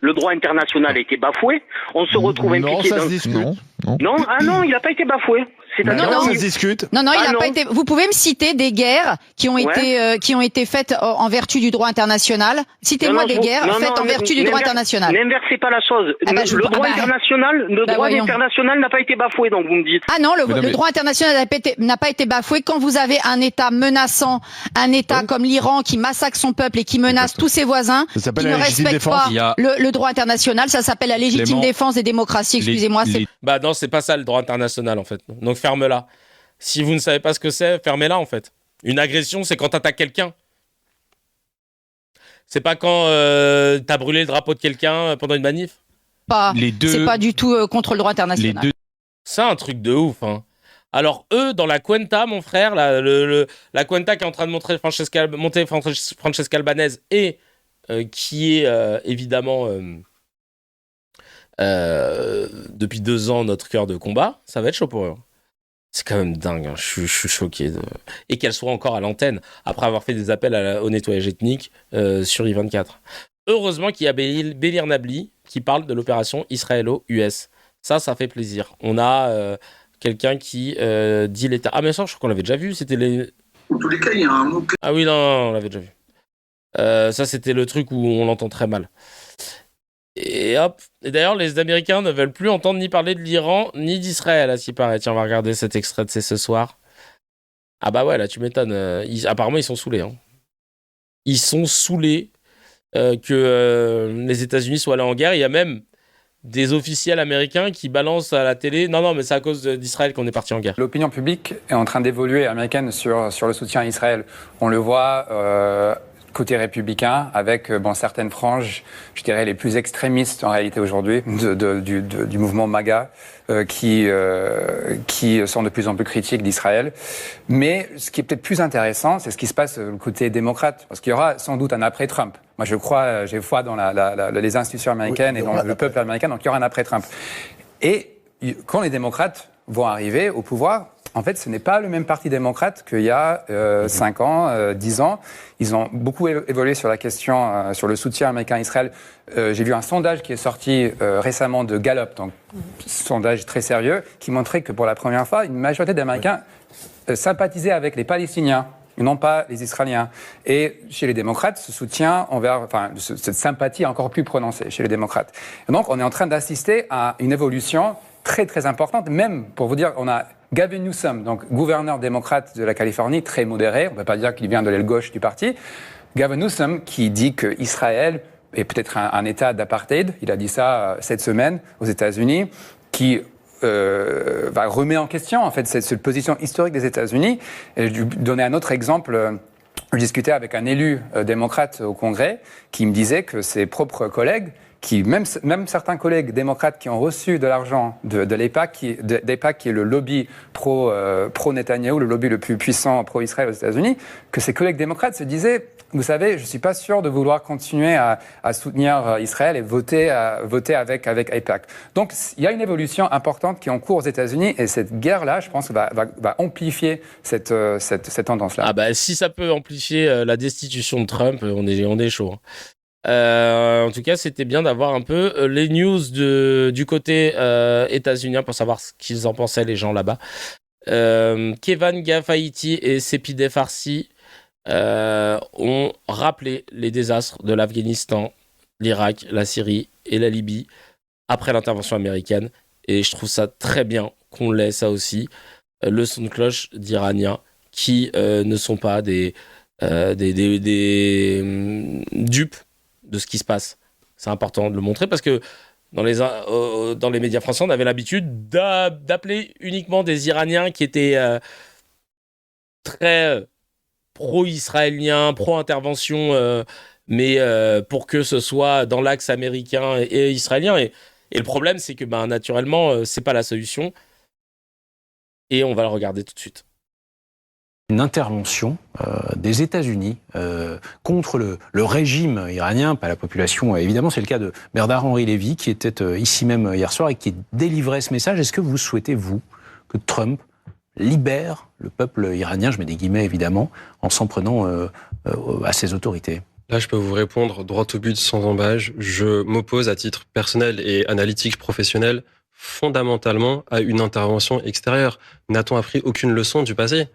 Le droit international a été bafoué. On se retrouve impliqué dans... Non, il n'a pas été bafoué. Ça se discute. Non, il n'a pas été. Vous pouvez me citer des guerres qui ont été faites en vertu du droit international. Citez-moi des guerres faites en vertu du droit international. N'inversez pas la chose. Le droit international n'a pas été bafoué, donc vous me dites. Ah non, le droit international n'a pas été bafoué quand vous avez un État menaçant, un État comme l'Iran qui massacre son peuple et qui menace tous ses voisins, qui ne respecte pas le droit international. Ça s'appelle la légitime défense des démocraties. Excusez-moi. Bah non, c'est pas ça le droit international en fait. Donc ferme-la. Si vous ne savez pas ce que c'est, fermez-la en fait. Une agression, c'est quand t'attaques quelqu'un. C'est pas quand t'as brûlé le drapeau de quelqu'un pendant une manif. C'est pas du tout contre le droit international. C'est un truc de ouf. Hein. Alors eux, dans la Cuenta, mon frère, la Cuenta qui est en train de monter Francesca Albanese et qui est évidemment depuis 2 ans notre cœur de combat, ça va être chaud pour eux. C'est quand même dingue, hein. Je suis choqué. Et qu'elle soit encore à l'antenne, après avoir fait des appels au nettoyage ethnique sur I24. Heureusement qu'il y a Bélir Nabli qui parle de l'opération israélo-US. Ça fait plaisir. On a quelqu'un qui dit l'État. Ah mais ça, je crois qu'on l'avait déjà vu, c'était les... En tous les cas, il y a un mot... Ah oui, non, on l'avait déjà vu. Ça, c'était le truc où on l'entend très mal. Et hop. Et d'ailleurs, les Américains ne veulent plus entendre ni parler de l'Iran, ni d'Israël, à ce qui paraît. Tiens, on va regarder cet extrait de C'est ce soir. Ah bah ouais, là, tu m'étonnes. Apparemment, ils sont saoulés. Hein. Ils sont saoulés que les États-Unis soient allés en guerre. Il y a même des officiels américains qui balancent à la télé. Non, mais c'est à cause d'Israël qu'on est parti en guerre. L'opinion publique est en train d'évoluer américaine sur le soutien à Israël. On le voit... côté républicain, avec certaines franges, je dirais les plus extrémistes en réalité aujourd'hui, du mouvement MAGA, qui sont de plus en plus critiques d'Israël. Mais ce qui est peut-être plus intéressant, c'est ce qui se passe du côté démocrate, parce qu'il y aura sans doute un après-Trump. Moi, j'ai foi dans les institutions américaines et dans le peuple américain, donc il y aura un après-Trump. Et quand les démocrates vont arriver au pouvoir, en fait, ce n'est pas le même parti démocrate qu'il y a 5 ans, 10 ans. Ils ont beaucoup évolué sur la question, sur le soutien américain à Israël. J'ai vu un sondage qui est sorti récemment de Gallup, donc sondage très sérieux, qui montrait que pour la première fois, une majorité d'Américains sympathisaient avec les Palestiniens, non pas les Israéliens. Et chez les démocrates, ce soutien cette sympathie est encore plus prononcée chez les démocrates. Et donc, on est en train d'assister à une évolution très, très importante. Même, pour vous dire, on a Gavin Newsom, donc gouverneur démocrate de la Californie, très modéré, on ne peut pas dire qu'il vient de l'aile gauche du parti. Gavin Newsom qui dit qu'Israël est peut-être un État d'apartheid, il a dit ça cette semaine aux États-Unis, qui remet en question en fait cette position historique des États-Unis. Et je vais donner un autre exemple. Je discutais avec un élu démocrate au Congrès qui me disait que ses propres collègues, même certains collègues démocrates qui ont reçu de l'argent de l'EIPAC, qui est le lobby pro-Netanyahou, le lobby le plus puissant pro-Israël aux États-Unis, que ces collègues démocrates se disaient, vous savez, je ne suis pas sûr de vouloir continuer à soutenir Israël et voter avec AIPAC. Donc, il y a une évolution importante qui est en cours aux États-Unis et cette guerre-là, je pense, va amplifier cette tendance-là. Ah bah, si ça peut amplifier la destitution de Trump, on est chaud. Hein. En tout cas, c'était bien d'avoir un peu les news du côté états-unien pour savoir ce qu'ils en pensaient, les gens là-bas. Kevan Gafaïti et Sepideh Farsi ont rappelé les désastres de l'Afghanistan, l'Irak, la Syrie et la Libye après l'intervention américaine. Et je trouve ça très bien qu'on l'ait, ça aussi, le son de cloche d'Iraniens qui ne sont pas des dupes de ce qui se passe. C'est important de le montrer parce que dans les médias français, on avait l'habitude d'appeler uniquement des Iraniens qui étaient très pro-israélien, pro-intervention, mais pour que ce soit dans l'axe américain et israélien. Et le problème, c'est que naturellement, c'est pas la solution. Et on va le regarder tout de suite. Une intervention des États-Unis contre le régime iranien, pas la population. Évidemment, c'est le cas de Bernard-Henri Lévy, qui était ici même hier soir et qui délivrait ce message. Est-ce que vous souhaitez, vous, que Trump libère le peuple iranien, je mets des guillemets évidemment, en s'en prenant à ses autorités? Là, je peux vous répondre droit au but, sans embâche. Je m'oppose à titre personnel et analytique professionnel fondamentalement à une intervention extérieure. N'a-t-on appris aucune leçon du passé ?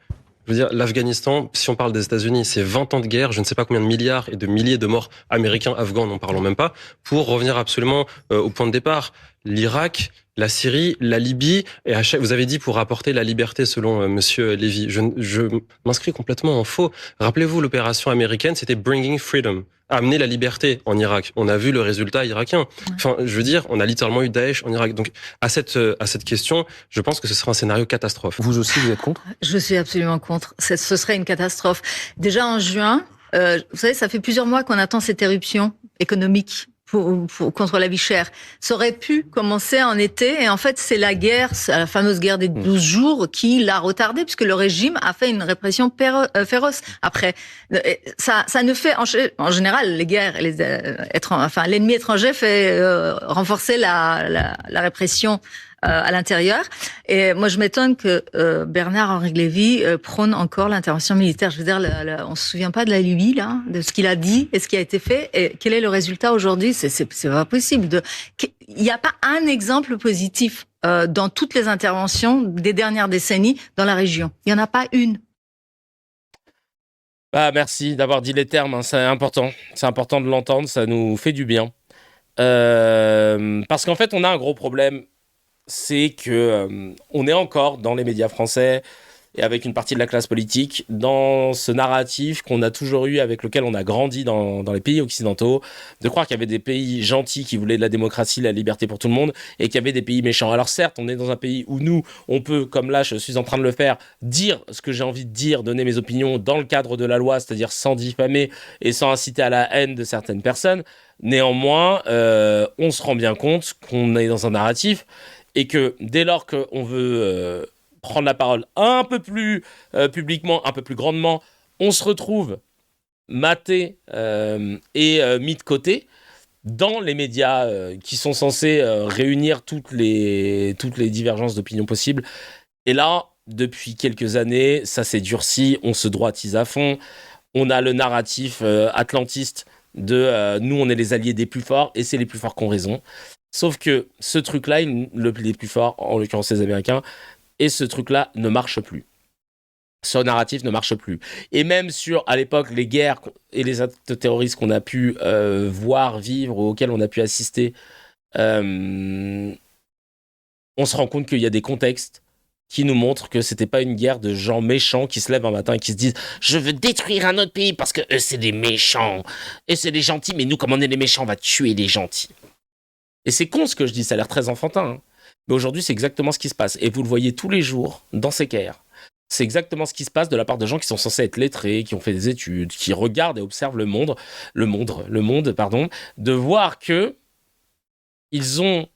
Je veux dire, l'Afghanistan, si on parle des États-Unis, c'est 20 ans de guerre, je ne sais pas combien de milliards et de milliers de morts américains, afghans, n'en parlons même pas, pour revenir absolument au point de départ. L'Irak, la Syrie, la Libye, et vous avez dit pour apporter la liberté selon Monsieur Lévy. Je m'inscris complètement en faux. Rappelez-vous, l'opération américaine, c'était Bringing Freedom, amener la liberté en Irak. On a vu le résultat irakien. Enfin, je veux dire, on a littéralement eu Daesh en Irak. Donc, à cette question, je pense que ce sera un scénario catastrophe. Vous aussi, vous êtes contre ? Je suis absolument contre. Ce serait une catastrophe. Déjà en juin, vous savez, ça fait plusieurs mois qu'on attend cette éruption économique contre la vie chère. Ça aurait pu commencer en été, et en fait, c'est la guerre, la fameuse guerre des 12 jours qui l'a retardé, puisque le régime a fait une répression féroce. Après, ça ne fait, en général, les guerres, l'ennemi étranger fait renforcer la répression à l'intérieur. Et moi, je m'étonne que Bernard-Henri Lévy prône encore l'intervention militaire. Je veux dire, on se souvient pas de la Libye, là, de ce qu'il a dit et ce qui a été fait. Et quel est le résultat aujourd'hui ? C'est pas possible. Il n'y a pas un exemple positif dans toutes les interventions des dernières décennies dans la région. Il n'y en a pas une. Merci d'avoir dit les termes, hein, c'est important. C'est important de l'entendre, ça nous fait du bien. Parce qu'en fait, on a un gros problème. C'est que on est encore dans les médias français et avec une partie de la classe politique dans ce narratif qu'on a toujours eu, avec lequel on a grandi dans les pays occidentaux, de croire qu'il y avait des pays gentils qui voulaient de la démocratie, la liberté pour tout le monde, et qu'il y avait des pays méchants. Alors certes, on est dans un pays où nous, on peut, comme là je suis en train de le faire, dire ce que j'ai envie de dire, donner mes opinions dans le cadre de la loi, c'est-à-dire sans diffamer et sans inciter à la haine de certaines personnes. Néanmoins, on se rend bien compte qu'on est dans un narratif et que dès lors qu'on veut prendre la parole un peu plus publiquement, un peu plus grandement, on se retrouve maté et mis de côté dans les médias qui sont censés réunir toutes les divergences d'opinion possibles. Et là, depuis quelques années, ça s'est durci, on se droitise à fond, on a le narratif atlantiste de nous, on est les alliés des plus forts et c'est les plus forts qui ont raison. Sauf que ce truc-là, les plus forts, en l'occurrence les Américains, et ce truc-là ne marche plus. Ce narratif ne marche plus. Et même sur, à l'époque, les guerres et les actes terroristes qu'on a pu voir, vivre, auxquels on a pu assister, on se rend compte qu'il y a des contextes qui nous montrent que c'était pas une guerre de gens méchants qui se lèvent un matin et qui se disent « Je veux détruire un autre pays parce que eux, c'est des méchants. Eux, c'est des gentils, mais nous, comme on est les méchants, on va tuer les gentils. » Et c'est con ce que je dis, ça a l'air très enfantin. Hein. Mais aujourd'hui, c'est exactement ce qui se passe. Et vous le voyez tous les jours dans ces guerres. C'est exactement ce qui se passe de la part de gens qui sont censés être lettrés, qui ont fait des études, qui regardent et observent le monde, de voir que ils ont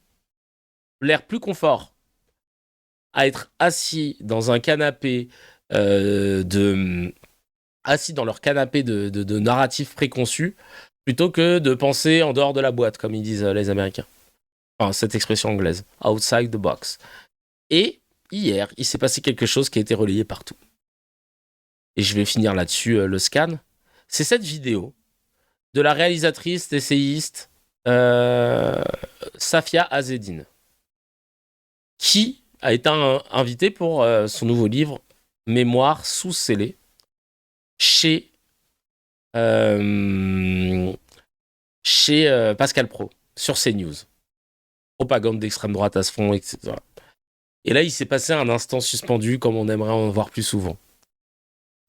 l'air plus confort à être assis dans un canapé assis dans leur canapé de narratifs préconçus, plutôt que de penser en dehors de la boîte, comme ils disent les Américains. Enfin, cette expression anglaise, outside the box. Et hier, il s'est passé quelque chose qui a été relayé partout. Et je vais finir là-dessus le scan. C'est cette vidéo de la réalisatrice, essayiste Safia Azedine, qui a été invitée pour son nouveau livre Mémoire sous scellé chez Pascal Praud sur CNews. Propagande d'extrême droite à ce fond, etc. Et là, il s'est passé un instant suspendu comme on aimerait en voir plus souvent.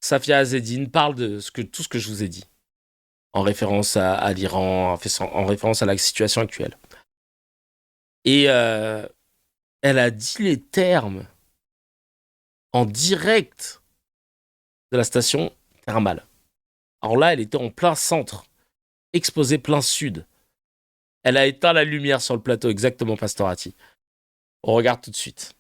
Safia Azedine parle de tout ce que je vous ai dit, en référence à l'Iran, en référence à la situation actuelle. Et elle a dit les termes en direct de la station thermale. Alors là, elle était en plein centre, exposée plein sud. Elle a éteint la lumière sur le plateau, exactement, Pastorati. On regarde tout de suite.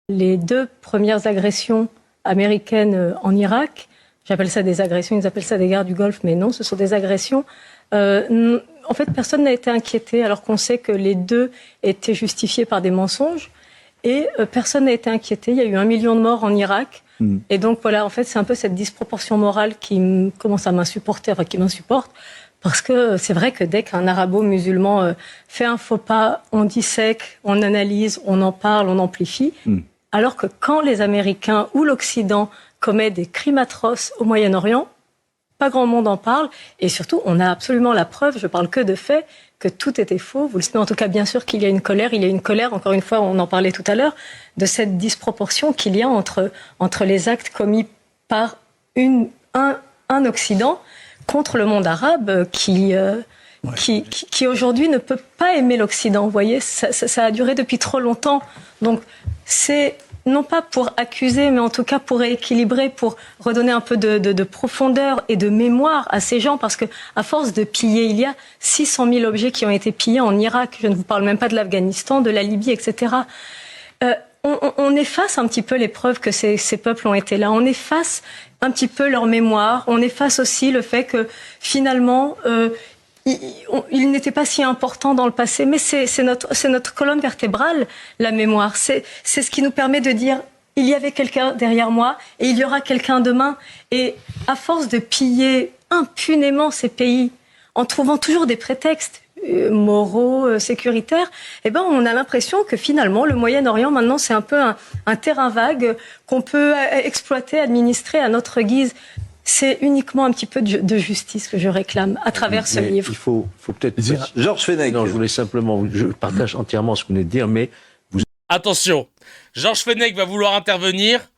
Les 2 premières agressions américaines en Irak, j'appelle ça des agressions, ils appellent ça des guerres du Golfe, mais non, ce sont des agressions. En fait, personne n'a été inquiété, alors qu'on sait que les 2 étaient justifiés par des mensonges, et personne n'a été inquiété. Il y a eu 1 million de morts en Irak, et donc voilà, en fait, c'est un peu cette disproportion morale qui commence à m'insupporter, enfin qui m'insupporte, parce que c'est vrai que dès qu'un arabo-musulman fait un faux pas, on dissèque, on analyse, on en parle, on amplifie, alors que quand les Américains ou l'Occident commettent des crimes atroces au Moyen-Orient, pas grand monde en parle, et surtout, on a absolument la preuve, je parle que de faits, que tout était faux. Vous le savez, en tout cas, bien sûr qu'il y a une colère, encore une fois, on en parlait tout à l'heure, de cette disproportion qu'il y a entre les actes commis par un Occident contre le monde arabe qui aujourd'hui ne peut pas aimer l'Occident. Vous voyez, ça a duré depuis trop longtemps. Donc, c'est non pas pour accuser, mais en tout cas pour rééquilibrer, pour redonner un peu de profondeur et de mémoire à ces gens, parce que à force de piller, il y a 600 000 objets qui ont été pillés en Irak. Je ne vous parle même pas de l'Afghanistan, de la Libye, etc. On efface un petit peu les preuves que ces peuples ont été là. On efface un petit peu leur mémoire. On efface aussi le fait que finalement, il n'était pas si important dans le passé, mais c'est notre colonne vertébrale, la mémoire. C'est ce qui nous permet de dire, il y avait quelqu'un derrière moi et il y aura quelqu'un demain. Et à force de piller impunément ces pays, en trouvant toujours des prétextes moraux, sécuritaires, eh ben, on a l'impression que finalement, le Moyen-Orient, maintenant, c'est un peu un terrain vague qu'on peut exploiter, administrer à notre guise. C'est uniquement un petit peu de justice que je réclame à travers ce livre. Il faut peut-être dire... Georges Fenech. Non, je voulais simplement... Je partage entièrement ce que vous venez de dire, mais... Attention, Georges Fenech va vouloir intervenir.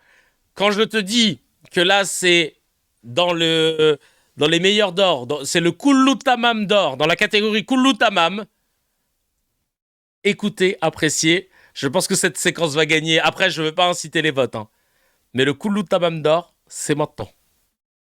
Quand je te dis que là, c'est dans les meilleurs d'or, c'est le Kullu Tamam d'or, dans la catégorie Kullu Tamam, écoutez, appréciez. Je pense que cette séquence va gagner. Après, je ne veux pas inciter les votes. Mais le Kullu Tamam d'or, c'est maintenant.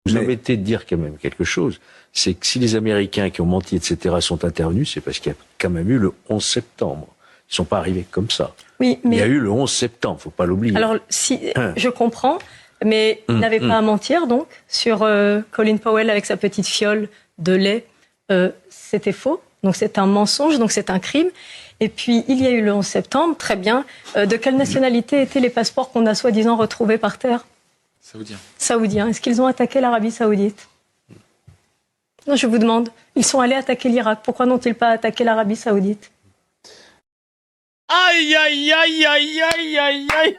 Vous permettez de dire quand même quelque chose, c'est que si les Américains qui ont menti, etc., sont intervenus, c'est parce qu'il y a quand même eu le 11 septembre. Ils ne sont pas arrivés comme ça. Oui, mais... Il y a eu le 11 septembre, il ne faut pas l'oublier. Alors, je comprends, mais il n'avait pas à mentir, donc, sur Colin Powell avec sa petite fiole de lait. C'était faux, donc c'est un mensonge, donc c'est un crime. Et puis, il y a eu le 11 septembre, très bien. De quelle nationalité étaient les passeports qu'on a soi-disant retrouvés par terre ? Saoudiens. Est-ce qu'ils ont attaqué l'Arabie Saoudite ? Non, je vous demande. Ils sont allés attaquer l'Irak. Pourquoi n'ont-ils pas attaqué l'Arabie Saoudite ? Aïe, aïe, aïe, aïe, aïe, aïe, aïe.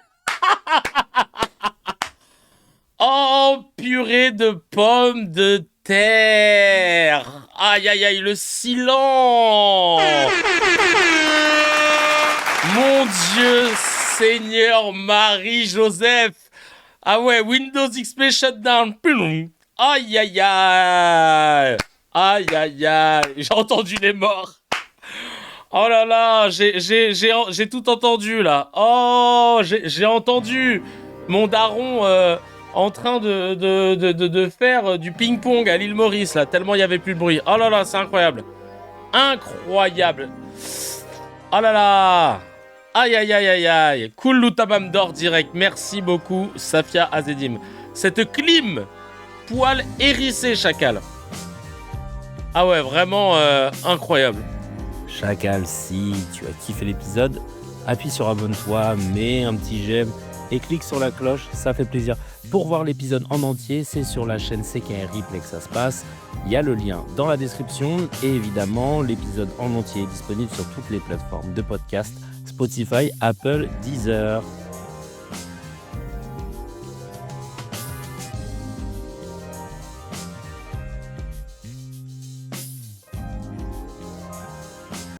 Oh, purée de pommes de terre. Aïe, aïe, aïe, le silence. Mon Dieu, Seigneur Marie-Joseph. Ah ouais, Windows XP shutdown. Aïe, aïe, aïe. Aïe, aïe, aïe. J'ai entendu les morts. Oh là là, j'ai tout entendu là. Oh, j'ai entendu mon daron en train de faire du ping-pong à l'île Maurice là, tellement il n'y avait plus de bruit. Oh là là, c'est incroyable. Incroyable. Oh là là. Aïe, aïe, aïe, aïe, aïe. Kullu Tamam d'or direct. Merci beaucoup, Safia Azedim. Cette clim, poil hérissé, chacal. Ah ouais, vraiment incroyable. Chacal, si tu as kiffé l'épisode, appuie sur abonne-toi, mets un petit j'aime et clique sur la cloche, ça fait plaisir. Pour voir l'épisode en entier, c'est sur la chaîne CKR Replay que ça se passe. Il y a le lien dans la description et évidemment, l'épisode en entier est disponible sur toutes les plateformes de podcast, Spotify, Apple, Deezer.